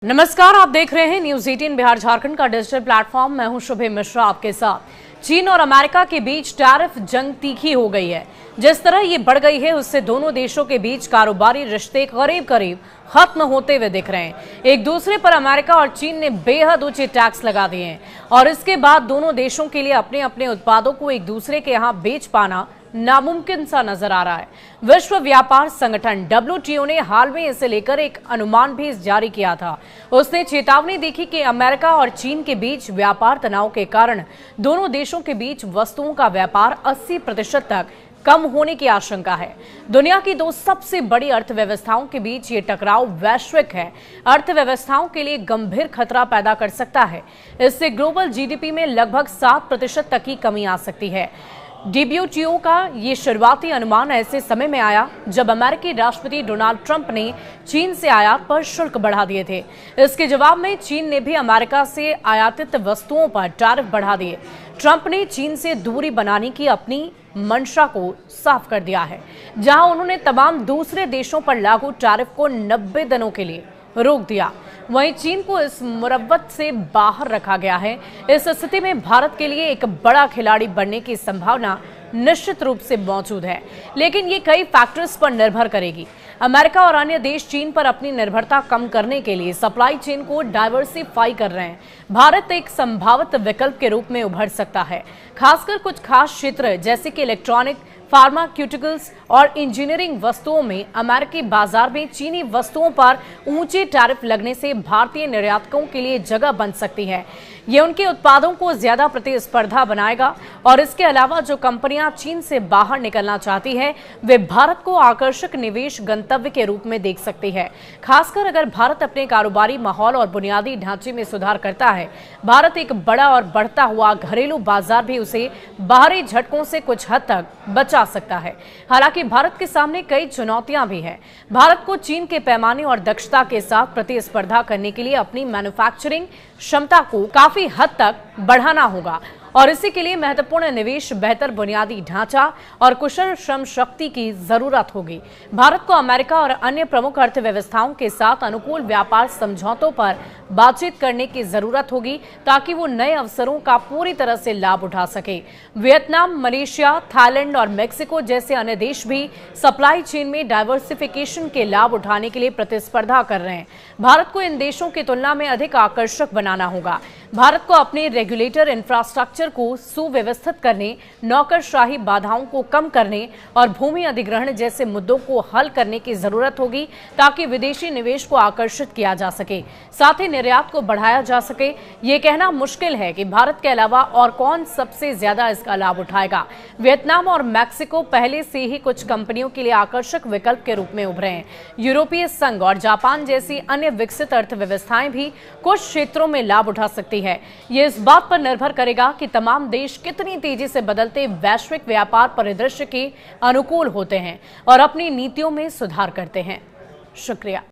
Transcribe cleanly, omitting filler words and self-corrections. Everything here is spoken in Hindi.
नमस्कार, आप देख रहे हैं न्यूज 18 बिहार झारखंड का डिजिटल प्लेटफॉर्म। मैं हूं शुभे मिश्रा आपके साथ। चीन और अमेरिका के बीच टैरिफ जंग तीखी हो गई है। जिस तरह ये बढ़ गई है उससे दोनों देशों के बीच कारोबारी रिश्ते करीब करीब खत्म होते हुए दिख रहे हैं। एक दूसरे पर अमेरिका और चीन ने बेहद ऊंचे टैक्स लगा दिए हैं और इसके बाद दोनों देशों के लिए अपने अपने उत्पादों को एक दूसरे के यहाँ बेच पाना नामुमकिन सा नजर आ रहा है। विश्व व्यापार संगठन WTO ने हाल में इसे लेकर एक अनुमान भी जारी किया था। उसने चेतावनी दी कि अमेरिका और चीन के बीच व्यापार तनाव के कारण दोनों देशों के बीच वस्तुओं का व्यापार 80% तक कम होने की आशंका है। दुनिया की दो सबसे बड़ी अर्थव्यवस्थाओं के बीच ये टकराव वैश्विक है, अर्थव्यवस्थाओं के लिए गंभीर खतरा पैदा कर सकता है। इससे ग्लोबल GDP में लगभग 7% तक की कमी आ सकती है। WTO का ये शुरुआती अनुमान ऐसे समय में आया जब अमेरिकी राष्ट्रपति डोनाल्ड ट्रंप ने चीन से आयात पर शुल्क बढ़ा दिए थे। इसके जवाब में चीन ने भी अमेरिका से आयातित वस्तुओं पर टैरिफ बढ़ा दिए। ट्रंप ने चीन से दूरी बनाने की अपनी मंशा को साफ कर दिया है, जहां उन्होंने तमाम दूसरे देशों पर लागू टैरिफ को 90 दिनों के लिए रोक दिया। वहीं चीन को इस मुरव्वत से बाहर रखा गया है। इस स्थिति में भारत के लिए एक बड़ा खिलाड़ी बनने की संभावना निश्चित रूप से मौजूद है, लेकिन ये कई फैक्टर्स पर निर्भर करेगी। अमेरिका और अन्य देश चीन पर अपनी निर्भरता कम करने के लिए सप्लाई चेन को डाइवर्सिफाई कर रहे हैं। भारत एक संभावित विकल्प के रूप में उभर सकता है, खासकर कुछ खास क्षेत्र जैसे कि इलेक्ट्रॉनिक, फार्मास्यूटिकल्स और इंजीनियरिंग वस्तुओं में। अमेरिकी बाजार में चीनी वस्तुओं पर ऊंचे टैरिफ लगने से भारतीय निर्यातकों के लिए जगह बन सकती है। ये उनके उत्पादों को ज्यादा प्रतिस्पर्धा बनाएगा और इसके अलावा जो कंपनियां चीन से बाहर निकलना चाहती है वे भारत को आकर्षक निवेश गंतव्य के रूप में देख सकती है। खासकर अगर भारत अपने कारोबारी माहौल और बुनियादी ढांचे में सुधार करता है, भारत एक बड़ा और बढ़ता हुआ घरेलू बाजार भी उसे बाहरी झटकों से कुछ हद तक बचा सकता है। हालांकि भारत के सामने कई चुनौतियां भी हैं। भारत को चीन के पैमाने और दक्षता के साथ प्रतिस्पर्धा करने के लिए अपनी मैन्युफैक्चरिंग क्षमता को काफी हद तक बढ़ाना होगा और इसी के लिए महत्वपूर्ण निवेश, बेहतर बुनियादी ढांचा और कुशल श्रम शक्ति की जरूरत होगी। भारत को अमेरिका और अन्य प्रमुख अर्थव्यवस्थाओं के साथ अनुकूल व्यापार समझौतों पर बातचीत करने की जरूरत होगी ताकि वो नए अवसरों का पूरी तरह से लाभ उठा सके। वियतनाम, मलेशिया, थाईलैंड और मेक्सिको जैसे अन्य देश भी सप्लाई चेन में डाइवर्सिफिकेशन के लाभ उठाने के लिए प्रतिस्पर्धा कर रहे हैं। भारत को इन देशों की तुलना में अधिक आकर्षक बनाना होगा। भारत को अपने रेगुलेटर इंफ्रास्ट्रक्चर को सुव्यवस्थित करने, नौकरशाही बाधाओं को कम करने और भूमि अधिग्रहण जैसे मुद्दों को हल करने की जरूरत होगी ताकि विदेशी निवेश को आकर्षित किया जा सके, साथ ही निर्यात को बढ़ाया जा सके। ये कहना मुश्किल है कि भारत के अलावा और कौन सबसे ज्यादा इसका लाभ उठाएगा। वियतनाम और मैक्सिको पहले से ही कुछ कंपनियों के लिए आकर्षक विकल्प के रूप में उभरे हैं। यूरोपीय संघ और जापान जैसी अन्य विकसित अर्थव्यवस्थाएं भी कुछ क्षेत्रों में लाभ उठा सकती है। ये इस बात पर निर्भर करेगा कि तमाम देश कितनी तेजी से बदलते वैश्विक व्यापार परिदृश्य के अनुकूल होते हैं और अपनी नीतियों में सुधार करते हैं। शुक्रिया।